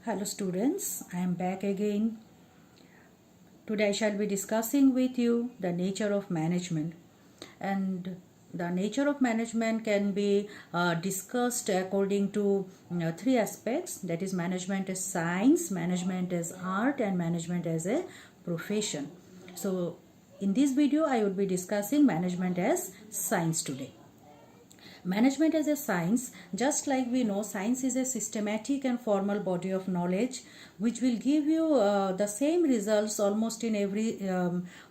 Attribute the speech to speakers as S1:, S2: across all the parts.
S1: Hello students, I am back again. Today I shall be discussing with you the nature of management, and the nature of management can be discussed according to three aspects, that is management as science, management as art, and management as a profession. So in this video I would be discussing management as science today. Management as a science, just like we know, science is a systematic and formal body of knowledge which will give you the same results almost in every,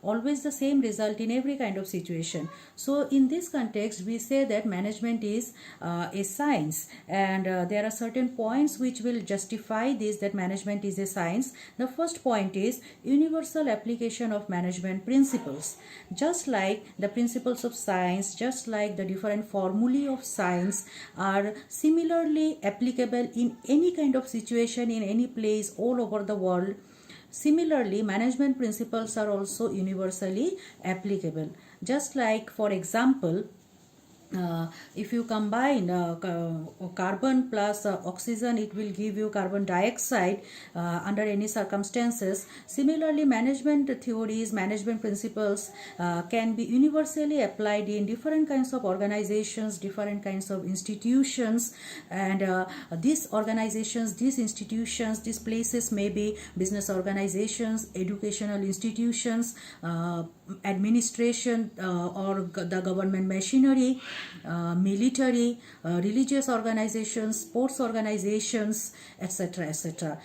S1: always the same result in every kind of situation. So in this context, we say that management is a science, and there are certain points which will justify this, that management is a science. The first point is universal application of management principles. Just like the principles of science, just like the different formulae of science are similarly applicable in any kind of situation, in any place all over the world, similarly management principles are also universally applicable. Just like, for example, if you combine carbon plus oxygen, it will give you carbon dioxide under any circumstances. Similarly, management theories, management principles can be universally applied in different kinds of organizations, different kinds of institutions, and these organizations, these institutions, these places may be business organizations, educational institutions, administration, or the government machinery, military, religious organizations, sports organizations, etc., etc.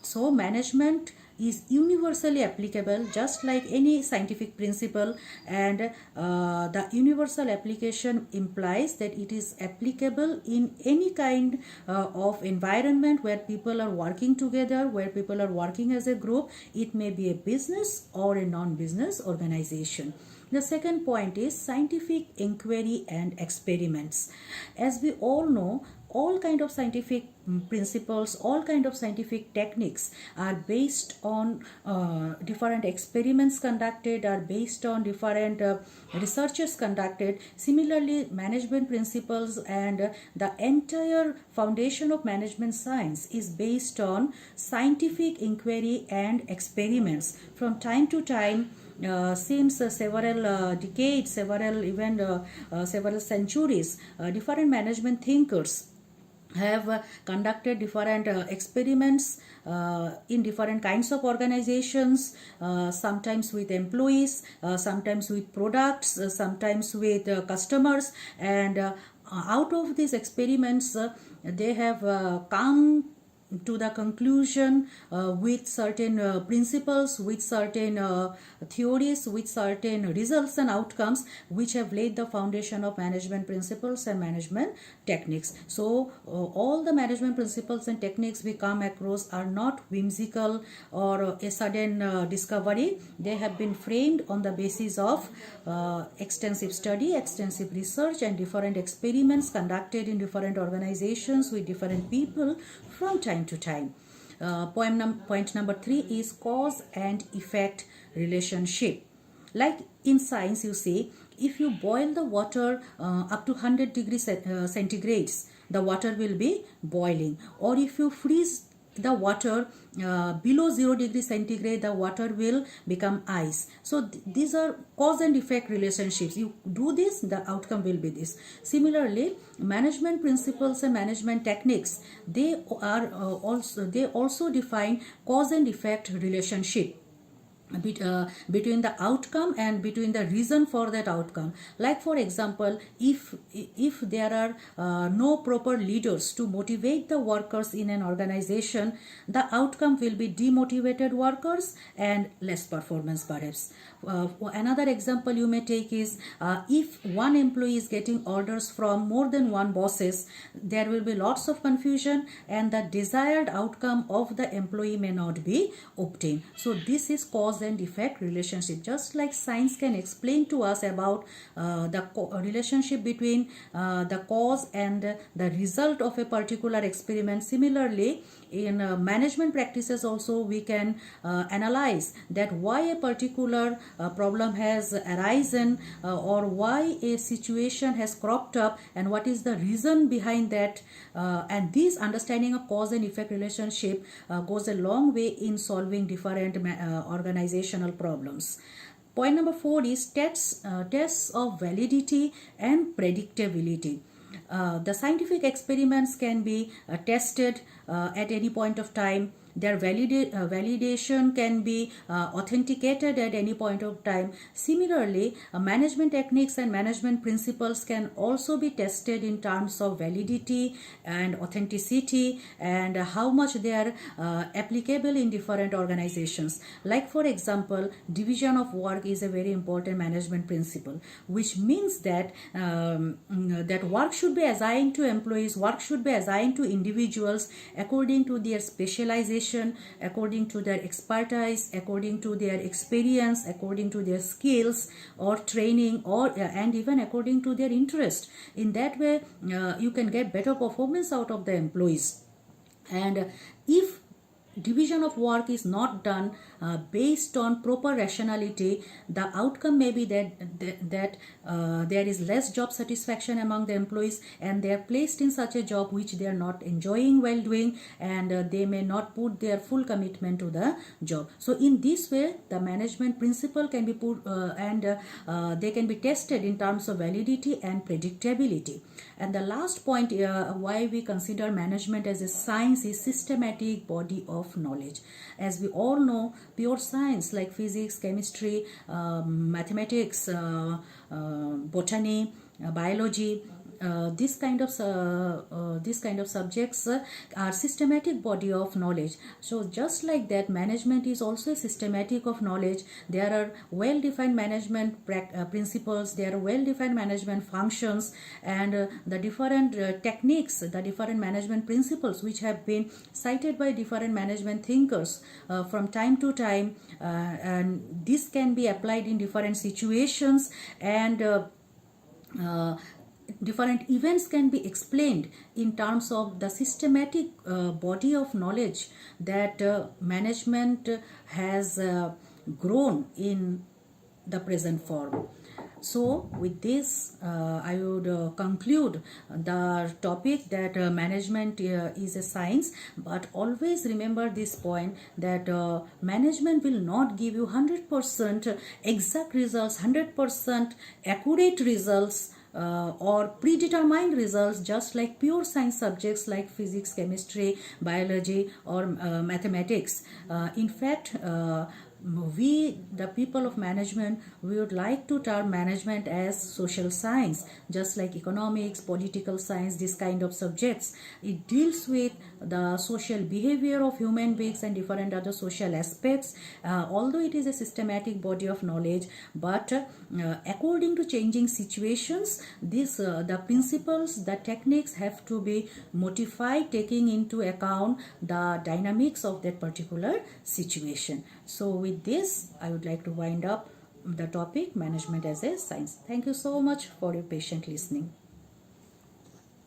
S1: So management is universally applicable, just like any scientific principle, and the universal application implies that it is applicable in any kind of environment where people are working together, where people are working as a group. It may be a business or a non-business organization. The second point is scientific inquiry and experiments. As we all know, all kind of scientific principles, all kind of scientific techniques are based on different experiments conducted, are based on different researches conducted. Similarly, management principles and the entire foundation of management science is based on scientific inquiry and experiments. From time to time, since several decades, several centuries, different management thinkers have conducted different experiments in different kinds of organizations, sometimes with employees, sometimes with products, sometimes with customers, and out of these experiments they have come to the conclusion with certain principles, with certain theories, with certain results and outcomes, which have laid the foundation of management principles and management techniques. So all the management principles and techniques we come across are not whimsical or a sudden discovery. They have been framed on the basis of extensive study, extensive research, and different experiments conducted in different organizations with different people from time to time. Point number 3 is cause and effect relationship. Like in science, you see, if you boil the water up to 100 degrees centigrades, the water will be boiling. Or if you freeze the water below 0 degrees centigrade, the water will become ice. So these are cause and effect relationships. You do this, the outcome will be this. Similarly, management principles and management techniques, they also define cause and effect relationship between the outcome and between the reason for that outcome. Like, for example, if there are no proper leaders to motivate the workers in an organization, the outcome will be demotivated workers and less performance perhaps. Another example you may take is if one employee is getting orders from more than one bosses, there will be lots of confusion and the desired outcome of the employee may not be obtained. So this is cause and effect relationship. Just like science can explain to us about the relationship between the cause and the result of a particular experiment, similarly in management practices also we can analyze that why a particular problem has arisen or why a situation has cropped up and what is the reason behind that, and this understanding of cause and effect relationship goes a long way in solving different organizational problems. Point number 4 is tests of validity and predictability. The scientific experiments can be tested at any point of time. Their validation can be authenticated at any point of time. Similarly, management techniques and management principles can also be tested in terms of validity and authenticity and how much they are applicable in different organizations. Like for example, division of work is a very important management principle, which means that that work should be assigned to employees, work should be assigned to individuals according to their specialization, according to their expertise, according to their experience, according to their skills or training, or and even according to their interest. In that way, you can get better performance out of the employees. And if division of work is not done based on proper rationality, the outcome may be that there is less job satisfaction among the employees and they are placed in such a job which they are not enjoying while doing, and they may not put their full commitment to the job. So in this way, the management principle can be put and they can be tested in terms of validity and predictability. And the last point why we consider management as a science is systematic body of knowledge. As we all know, pure science like physics, chemistry, mathematics, botany, biology, this kind of subjects are systematic body of knowledge. So just like that, management is also a systematic of knowledge. There are well-defined management principles, there are well-defined management functions, and the different techniques, the different management principles which have been cited by different management thinkers from time to time, and this can be applied in different situations, and different events can be explained in terms of the systematic body of knowledge that management has grown in the present form. So with this, I would conclude the topic that management is a science, but always remember this point that management will not give you 100% exact results, 100% accurate results, or predetermined results, just like pure science subjects like physics, chemistry, biology, or mathematics. In fact, we, the people of management, we would like to term management as social science, just like economics, political science, this kind of subjects. It deals with the social behavior of human beings and different other social aspects, although it is a systematic body of knowledge, but according to changing situations, this the principles, the techniques have to be modified, taking into account the dynamics of that particular situation. So with this, I would like to wind up the topic management as a science. Thank you so much for your patient listening.